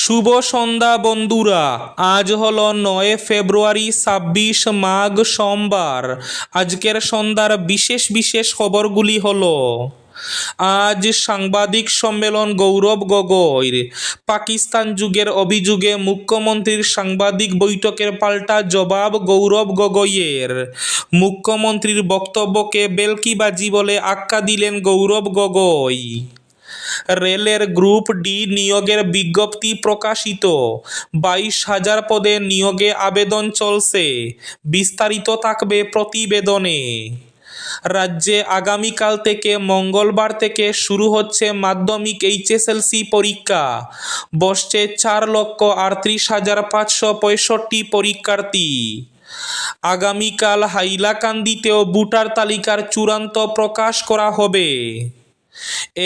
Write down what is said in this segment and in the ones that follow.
শুভ সন্ধ্যা বন্ধুরা। আজ হলো 9 ফেব্রুয়ারি 26 মাঘ সোমবার। আজকের সন্ধ্যার বিশেষ বিশেষ খবরগুলি হলো: আজ সাংবাদিক সম্মেলন গৌরব গগৈর। পাকিস্তান যুগের অভিযোগে মুখ্যমন্ত্রীর সাংবাদিক বৈঠকের পাল্টা জবাব গৌরব গগৈয়ের। মুখ্যমন্ত্রীর বক্তব্যকে বেলকিবাজি বলে আখ্যা দিলেন গৌরব গগৈ। রেলের গ্রুপ ডি নিয়োগের বিজ্ঞপ্তি প্রকাশিত। 22,000 পদে নিয়োগে আবেদন চলছে। বিস্তারিত থাকবে প্রতিবেদনে। রাজ্যে আগামীকাল থেকে মঙ্গলবার থেকে শুরু হচ্ছে মাধ্যমিক এইচএসএলসি পরীক্ষা। বসছে 4,38,565 পরীক্ষার্থী। আগামীকাল হাইলাকান্দিতেও ভোটার তালিকার চূড়ান্ত প্রকাশ করা হবে।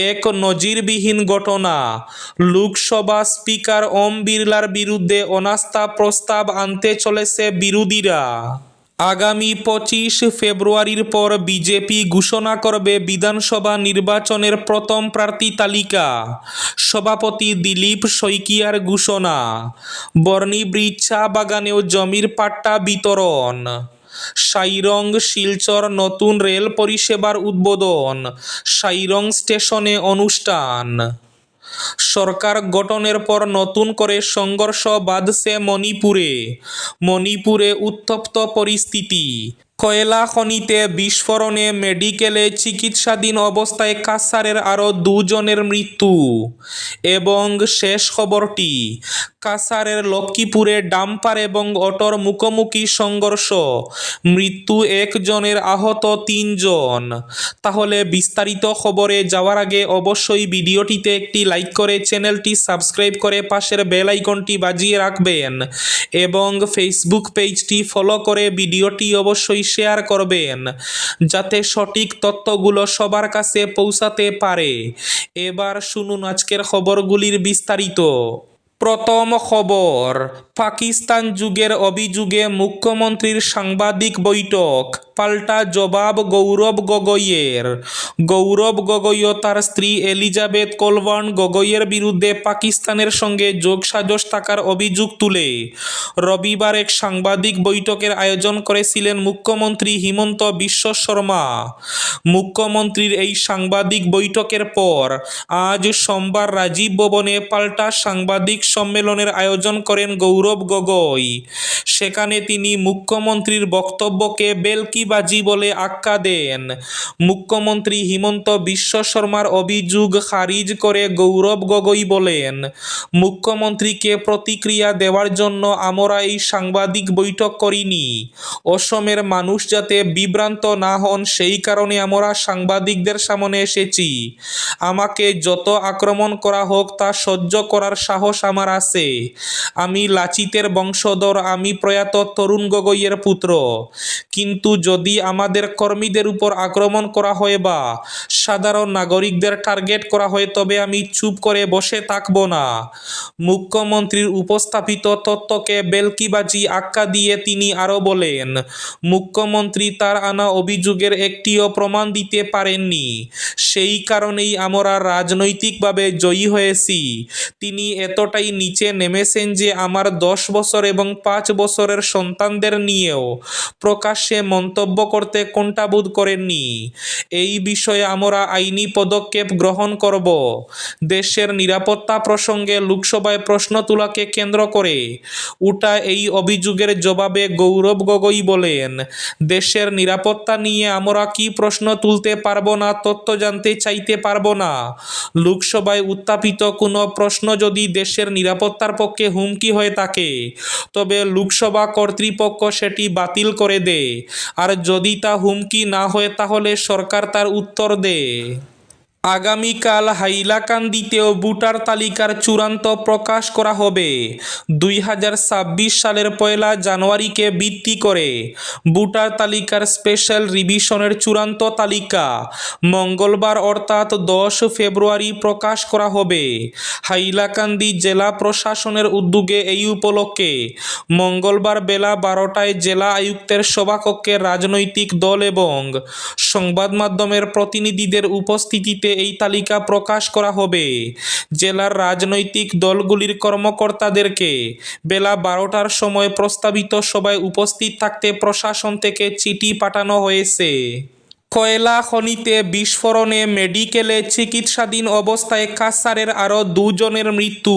এক নজিরবিহীন ঘটনা, লোকসভা স্পিকার ওম বিড়লার বিরুদ্ধে অনাস্থা প্রস্তাব আনতে চলেছে বিরোধীরা। আগামী 25 ফেব্রুয়ারির পর বিজেপি ঘোষণা করবে বিধানসভা নির্বাচনের প্রথম প্রার্থী তালিকা। সভাপতি দিলীপ শইকিয়ার ঘোষণা। বর্ণি ব্রিজ চা বাগানেও জমির পাট্টা বিতরণ। সাইরং শিলচর নতুন রেল পরিষেবার উদ্বোধন। সাইরং স্টেশনে অনুষ্ঠান। সরকার গঠনের পর নতুন করে সংঘর্ষ বাধছে মণিপুরে উত্তপ্ত পরিস্থিতি। কয়লা খনিতে বিস্ফোরণে মেডিকেলে চিকিৎসাধীন অবস্থায় কাছাড়ের আরও 2 জনের মৃত্যু। এবং শেষ খবরটি, কাছাড়ের লক্ষ্মীপুরে ডাম্পার এবং অটোর মুখোমুখি সংঘর্ষ, মৃত্যু 1 জনের, আহত 3 জন। তাহলে বিস্তারিত খবরে যাওয়ার আগে অবশ্যই ভিডিওটিতে একটি লাইক করে চ্যানেলটি সাবস্ক্রাইব করে পাশের বেল আইকনটি বাজিয়ে রাখবেন এবং ফেসবুক পেজটি ফলো করে ভিডিওটি অবশ্যই শেয়ার করবেন যাতে সঠিক তথ্যগুলো সবার কাছে পৌঁছাতে পারে। এবার শুনুন আজকের খবরগুলির বিস্তারিত। প্রথম খবর, পাকিস্তান যুগের অভিযোগে মুখ্যমন্ত্রীর সাংবাদিক বৈঠক, পাল্টা জবাব গৌরব গগৈয়ের। গৌরব গগৈ ও তার স্ত্রী এলিজাবেথ কলবার্ন গগৈয়ের বিরুদ্ধে পাকিস্তানের সঙ্গে যোগসাজশ থাকার অভিযোগ তুলে রবিবার এক সাংবাদিক বৈঠকের আয়োজন করেছিলেন মুখ্যমন্ত্রী হিমন্ত বিশ্ব শর্মা। মুখ্যমন্ত্রীর এই সাংবাদিক বৈঠকের পর আজ সোমবার রাজীব ভবনে পাল্টা সাংবাদিক সম্মেলনের আয়োজন করেন গৌরব গগৈ। সেখানে তিনি মুখ্যমন্ত্রীর বক্তব্যকে বেলকিবাজি বলে আখ্যা দেন। মুখ্যমন্ত্রী হিমন্ত বিশ্ব শর্মার অভিযোগ খারিজ করে গৌরব গগৈ বলেন, মুখ্যমন্ত্রীকে প্রতিক্রিয়া দেওয়ার জন্য আমরা এই সাংবাদিক বৈঠক করিনি। অসমের মানুষ যাতে বিভ্রান্ত না হন সেই কারণে আমরা সাংবাদিকদের সামনে এসেছি। আমাকে যত আক্রমণ করা হোক তা সহ্য করার সাহস আমার আছে। আমি লাচিতের বংশধর, আমি প্রয়াত তরুণ গগৈয়ের পুত্র। কিন্তু যদি আমাদের কর্মীদের উপর আক্রমণ করা হয় বা সাধারণ নাগরিকদের টার্গেট করা হয় তবে আমি চুপ করে বসে থাকব না। মুখ্যমন্ত্রীর উপস্থাপিত তথ্যকে বেলকিবাজি আখ্যা দিয়ে তিনি আরও বলেন, মুখ্যমন্ত্রী তার আনা অভিযোগের একটিও প্রমাণ দিতে পারেননি। সেই কারণেই আমরা রাজনৈতিকভাবে জয়ী হয়েছি। তিনি এতটাই নিচে নেমেছেন যে আমার 10 বছর এবং 5 বছরের সন্তানদের নিয়েও প্রকাশ্যে মন্তব্য করতে কুণ্ঠাবোধ করেননি। এই বিষয়ে আমরা আইনি পদক্ষেপ গ্রহণ করব। দেশের নিরাপত্তা প্রসঙ্গে লোকসভায় প্রশ্ন তোলাকে কেন্দ্র করে উঠা এই অভিযোগের জবাবে গৌরব গগৈ বলেন, দেশের নিরাপত্তা নিয়ে আমরা কি প্রশ্ন তুলতে পারবো না, তথ্য জানতে চাইতে পারবো না। লোকসভায় উত্থাপিত কোনো প্রশ্ন যদি দেশের নিরাপত্তার পক্ষে হুমকি হয়ে থাকে তবে লোকসভা কর্তৃপক্ষ সেটি বাতিল করে দেয়, আর যদি তা হুমকি না হয় তাহলে সরকার তার উত্তর দেয়। আগামীকাল হাইলাকান্দিতেও ভোটার তালিকার চূড়ান্ত প্রকাশ করা হবে। 2026 সালের 1 জানুয়ারিকে ভিত্তি করে ভোটার তালিকার স্পেশাল রিভিশনের চূড়ান্ত তালিকা মঙ্গলবার অর্থাৎ 10 ফেব্রুয়ারি প্রকাশ করা হবে। হাইলাকান্দি জেলা প্রশাসনের উদ্যোগে এই উপলক্ষে মঙ্গলবার বেলা 12টায় জেলা আয়ুক্তের সভাকক্ষে রাজনৈতিক দল এবং সংবাদ মাধ্যমের প্রতিনিধিদের উপস্থিতিতে এই তালিকা প্রকাশ করা হবে। জেলার রাজনৈতিক দলগুলির কর্মকর্তাদেরকে বেলা 12টার সময় প্রস্তাবিত সভায় উপস্থিত থাকতে প্রশাসন থেকে চিঠি পাঠানো হয়েছে। কয়লা খনিতে বিস্ফোরণে মেডিকেলে চিকিৎসাধীন অবস্থায় কাছাড়ের আরও 2 জনের মৃত্যু।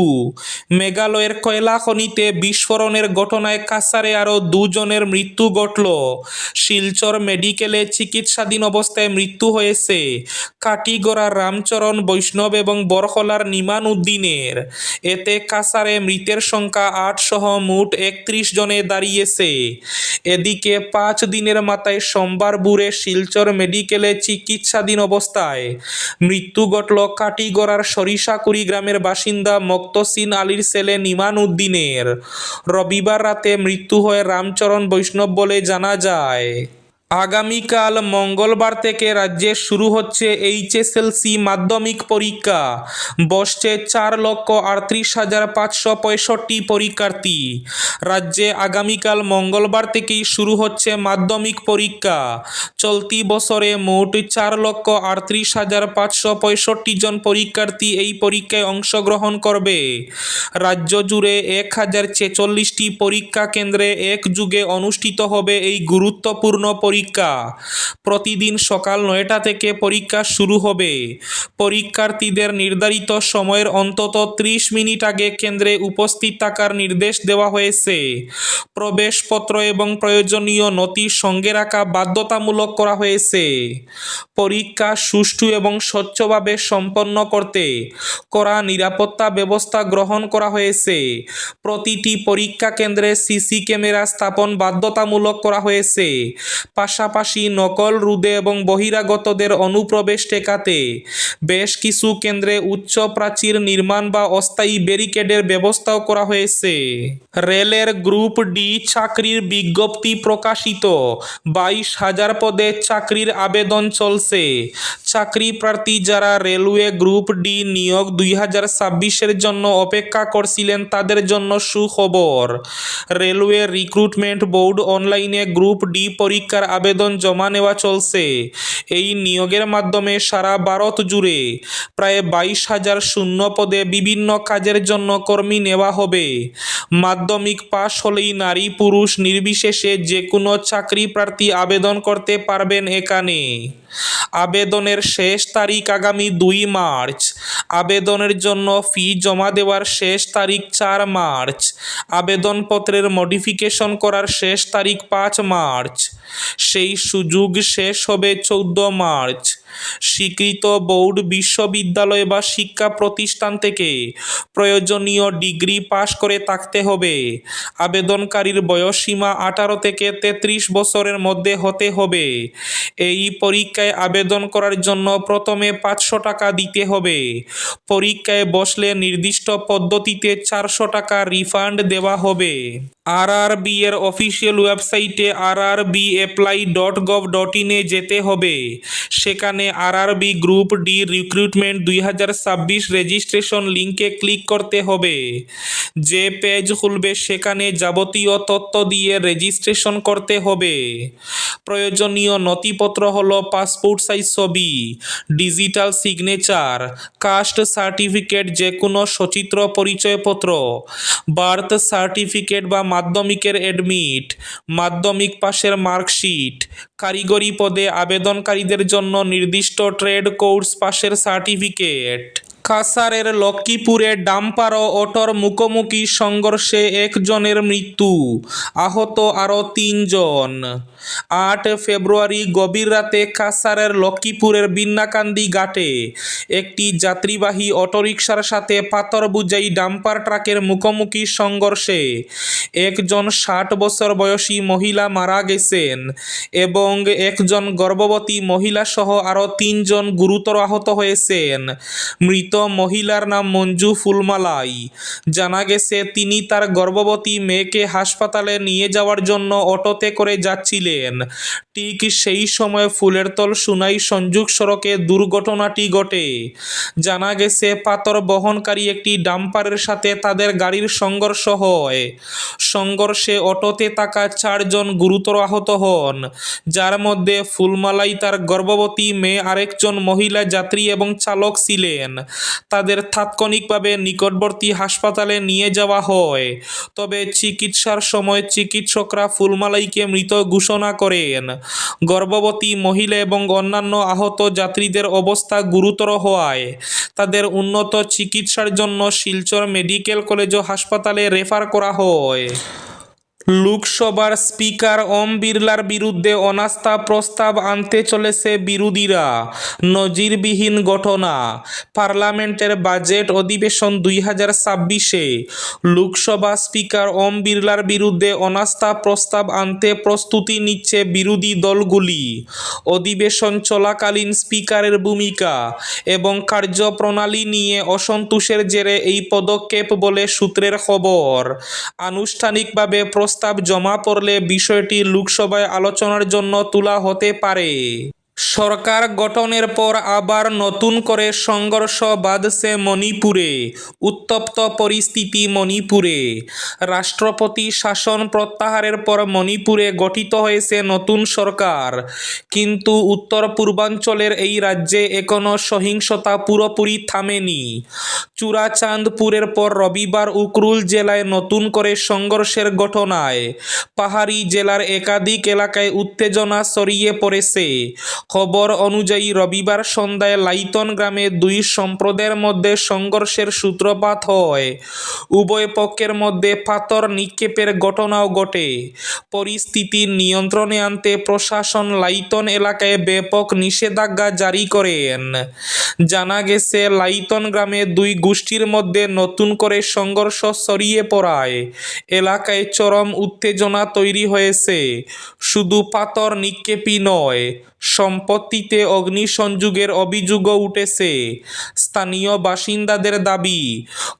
মেঘালয়ের কয়লা খনিতে বিস্ফোরণের ঘটনায় কাছাড়ে আরও 2 জনের মৃত্যু ঘটল। শিলচর মেডিকেলে চিকিৎসাধীন অবস্থায় মৃত্যু হয়েছে কাটিগড়ার রামচরণ বৈষ্ণব এবং বরখলার নিমান উদ্দিনের। এতে কাছাড়ে মৃতের সংখ্যা 8 সহ মোট 31 জনে দাঁড়িয়েছে। এদিকে 5 দিনের মাথায় সোমবার ভোরে শিলচর মেডিকেলে চিকিৎসাধীন অবস্থায় মৃত্যু ঘটল কাটিগড়ার সরিষাকুড়ি গ্রামের বাসিন্দা মক্তসিন আলীর ছেলে নিমান উদ্দিনের। রবিবার রাতে মৃত্যু হয় রামচরণ বৈষ্ণব বলে জানা যায়। আগামীকাল মঙ্গলবার থেকে রাজ্যে শুরু হচ্ছে এইচএসএলসি মাধ্যমিক পরীক্ষা। বসছে 4,38,565 পরীক্ষার্থী। রাজ্যে আগামীকাল মঙ্গলবার থেকেই শুরু হচ্ছে মাধ্যমিক পরীক্ষা। চলতি বছরে মোট 4,38,565 জন পরীক্ষার্থী এই পরীক্ষায় অংশগ্রহণ করবে। রাজ্য জুড়ে 1,046টি পরীক্ষা কেন্দ্রে একযোগে অনুষ্ঠিত হবে এই গুরুত্বপূর্ণ পরীক্ষা। প্রতিদিন সকাল 9টা থেকে পরীক্ষা শুরু হবে। পরীক্ষার্থীদের নির্ধারিত সময়ের অন্তত 30 মিনিট আগে কেন্দ্রে উপস্থিত থাকার নির্দেশ দেওয়া হয়েছে। প্রবেশপত্র এবং প্রয়োজনীয় নথি সঙ্গে রাখা বাধ্যতামূলক করা হয়েছে। পরীক্ষা সুষ্ঠু এবং স্বচ্ছভাবে সম্পন্ন করতে কড়া নিরাপত্তা ব্যবস্থা গ্রহণ করা হয়েছে। প্রতিটি পরীক্ষা কেন্দ্রে সিসি ক্যামেরা স্থাপন বাধ্যতামূলক করা হয়েছে। পাশাপাশি নকল রোধে এবং বহিরাগতদের অনুপ্রবেশ ঠেকাতে বেশ কিছু কেন্দ্রে উচ্চ প্রাচীর নির্মাণ বা অস্থায়ী ব্যারিকেডের ব্যবস্থাও করা হয়েছে। রেলের গ্রুপ ডি চাকরির বিজ্ঞপ্তি প্রকাশিত। 22,000 পদে চাকরির আবেদন চলছে। চাকরি প্রার্থী যারা রেলওয়ে গ্রুপ ডি নিয়োগ 2026-এর জন্য অপেক্ষা করছিলেন তাদের জন্য সুখবর। রেলওয়ে রিক্রুটমেন্ট বোর্ড অনলাইনে গ্রুপ ডি পরীক্ষার আবেদন জমা নেওয়া চলছে। এই নিয়োগের মাধ্যমে সারা ভারত জুড়ে প্রায় 22,000 শূন্য পদে বিভিন্ন কাজের জন্য কর্মী নেওয়া হবে। মাধ্যমিক পাশ হলেই নারী পুরুষ নির্বিশেষে যে কোনো চাকরি প্রার্থী আবেদন করতে পারবেন এখানে। আবেদনের শেষ তারিখ আগামী 2 মার্চ। আবেদনের জন্য ফি জমা দেওয়ার শেষ তারিখ 4 মার্চ। আবেদনপত্রের মডিফিকেশন করার শেষ তারিখ 5 মার্চ। সেই সুযোগ শেষ হবে 14 মার্চ। স্বীকৃত বোর্ড, বিশ্ববিদ্যালয় বা শিক্ষা প্রতিষ্ঠান থেকে প্রয়োজনীয় ডিগ্রি পাশ করে থাকতে হবে। আবেদনকারীর বয়সসীমা 18 থেকে 33 বছরের মধ্যে হতে হবে। এই পরীক্ষায় আবেদন করার জন্য প্রথমে 500 টাকা দিতে হবে। পরীক্ষায় বসলে নির্দিষ্ট পদ্ধতিতে 400 টাকা রিফান্ড দেওয়া হবে। আরআরবি এর অফিসিয়াল ওয়েবসাইটে rrbapply.gov.in এ যেতে হবে। সেখানে RRB group D recruitment 2026 registration লিঙ্কে ক্লিক করতে হবে। যে পেজ খুলবে সেখানে যাবতীয় তথ্য দিয়ে রেজিস্ট্রেশন করতে হবে। প্রয়োজনীয় নথিপত্র হলো পাসপোর্ট সাইজ ছবি, ডিজিটাল সিগনেচার, কাস্ট সার্টিফিকেট, যে কোনো সচিত্র পরিচয়পত্র, বার্থ সার্টিফিকেট বা মাধ্যমিকের অ্যাডমিট, মাধ্যমিক পাশের মার্কশিট, কারিগরি পদে আবেদনকারীদের জন্য নির্দিষ্ট ট্রেড কোর্স পাশের সার্টিফিকেট। কাছাড়ের লক্ষ্মীপুরে ডাম্পার ও অটোর মুখোমুখি সংঘর্ষে 1 জনের মৃত্যু, আহত আরও 3 জন। 8 ফেব্রুয়ারি গভীর রাতে কাছাড়ের লক্ষ্মীপুরের বিন্নাকান্দি ঘাটে একটি যাত্রীবাহী অটোরিকশার সাথে পাথর বোঝাই ডাম্পার ট্রাকের মুখোমুখি সংঘর্ষে 1 জন 60 বছর বয়সী মহিলা মারা গেছেন এবং 1 জন গর্ভবতী মহিলা সহ আরও 3 জন গুরুতর আহত হয়েছেন। মৃত মহিলার নাম মঞ্জু ফুলমালাই। জানা গেছে তিনি তার গর্ভবতী মেয়েকে হাসপাতালে নিয়ে যাওয়ার জন্য অটোতে করে যাচ্ছিলেন। ঠিক সেই সময় ফুলেরতল সুনাই সংযোগ সড়কে দুর্ঘটনাটি ঘটে। জানা গেছে পাথর বহনকারী একটি ডাম্পারের সাথে তাদের গাড়ির সংঘর্ষ হয়। সংঘর্ষে অটোতে থাকা 4 জন গুরুতর আহত হন, যার মধ্যে ফুলমালাই, তার গর্ভবতী মেয়ে, আরেকজন মহিলা যাত্রী এবং চালক ছিলেন। তাদের তাৎক্ষণিকভাবে নিকটবর্তী হাসপাতালে নিয়ে যাওয়া হয়। তবে চিকিৎসার সময় চিকিৎসকরা ফুলমালাইকে মৃত ঘোষণা করেন। গর্ভবতী মহিলা এবং অন্যান্য আহত যাত্রীদের অবস্থা গুরুতর হওয়ায় তাদের উন্নত চিকিৎসার জন্য শিলচর মেডিকেল কলেজ ও হাসপাতালে রেফার করা হয়। লোকসভার স্পিকার ওম বিড়লার বিরুদ্ধে অনাস্থা প্রস্তাব আনতে চলেছে বিরোধীরা। নজিরবিহীন ঘটনা। পার্লামেন্টের বাজেট অধিবেশন 2026-এ লোকসভা স্পিকার ওম বিড়লার বিরুদ্ধে অনাস্থা প্রস্তাব আনতে প্রস্তুতি নিচ্ছে বিরোধী দলগুলি। অধিবেশন চলাকালীন স্পিকারের ভূমিকা এবং কার্যপ্রণালী নিয়ে অসন্তোষের জেরে এই পদক্ষেপ বলে সূত্রের খবর। আনুষ্ঠানিকভাবে প্রস্তাব জমা পড়লে বিষয়টি লোকসভায় আলোচনার জন্য তোলা হতে পারে। সরকার গঠনের পর আবার নতুন করে সংঘর্ষ বাধছে মণিপুরে। উত্তপ্ত পরিস্থিতি মণিপুরে। রাষ্ট্রপতি শাসন প্রত্যাহারের পর মণিপুরে গঠিত হয়েছে নতুন সরকার, কিন্তু উত্তর পূর্বাঞ্চলের এই রাজ্যে এখনও সহিংসতা পুরোপুরি থামেনি। চূড়াচাঁদপুরের পর রবিবার উখরুল জেলায় নতুন করে সংঘর্ষের ঘটনায় পাহাড়ি জেলার একাধিক এলাকায় উত্তেজনা ছড়িয়ে পড়েছে। খবর অনুযায়ী রবিবার সন্ধ্যায় লাইতন গ্রামে 2 সম্প্রদায়ের মধ্যে সংঘর্ষের সূত্রপাত হয়। উভয় পক্ষের মধ্যে পাথর নিক্ষেপের ঘটনাও ঘটে। পরিস্থিতি নিয়ন্ত্রণে আনতে প্রশাসন লাইতন এলাকায় ব্যাপক নিষেধাজ্ঞা জারি করেন। জানা গেছে লাইতন গ্রামে 2 গোষ্ঠীর মধ্যে নতুন করে সংঘর্ষ ছড়িয়ে পড়ায় এলাকায় চরম উত্তেজনা তৈরি হয়েছে। শুধু পাথর নিক্ষেপই নয়, সম্পত্তিতে অগ্নিসংযোগের অভিযোগও উঠেছে। স্থানীয় বাসিন্দাদের দাবি,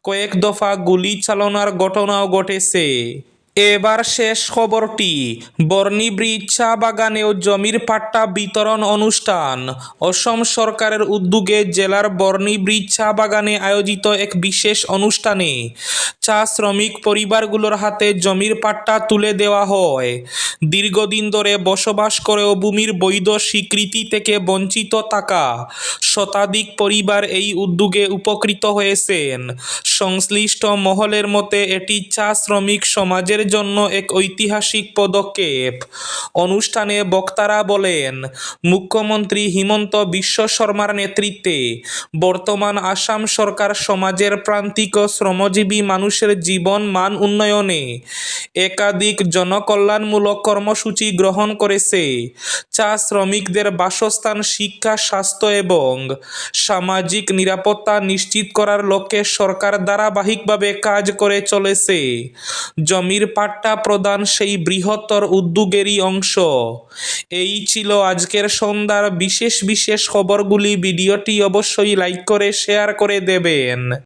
কয়েক দফা গুলি চালনার ঘটনাও ঘটেছে। এবার শেষ খবরটি। বর্নি ব্রিজ চা বাগানেও জমির পাট্টা বিতরণ অনুষ্ঠান। অসম সরকারের উদ্যোগে জেলার বর্নি ব্রিজ চা বাগানে আয়োজিত এক বিশেষ অনুষ্ঠানে চা শ্রমিক পরিবারগুলোর হাতে জমির পাট্টা তুলে দেওয়া হয়। দীর্ঘদিন ধরে বসবাস করেও ভূমির বৈধ স্বীকৃতি থেকে বঞ্চিত থাকা শতাধিক পরিবার এই উদ্যোগে উপকৃত হয়েছেন। সংশ্লিষ্ট মহলের মতে এটি চা শ্রমিক সমাজের জন্য এক ঐতিহাসিক পদক্ষেপ। অনুষ্ঠানে বক্তারা বলেন, মুখ্যমন্ত্রী হিমন্ত বিশ্ব শর্মার নেতৃত্বে বর্তমান আসাম সরকার সমাজের প্রান্তিক ও শ্রমজীবী মানুষের জীবন মান উন্নয়নে একাধিক জনকল্যাণমূলক কর্মসূচি গ্রহণ করেছে। চা শ্রমিকদের বাসস্থান, শিক্ষা, স্বাস্থ্য এবং সামাজিক নিরাপত্তা নিশ্চিত করার লক্ষ্যে সরকার ধারাবাহিকভাবে কাজ করে চলেছে। জমির পাট্টা প্রদান সেই বৃহত্তর উদ্যোগেরই অংশ। এই ছিল আজকের সন্ধ্যার বিশেষ খবরগুলি। ভিডিওটি অবশ্যই লাইক করে শেয়ার করে দেবেন।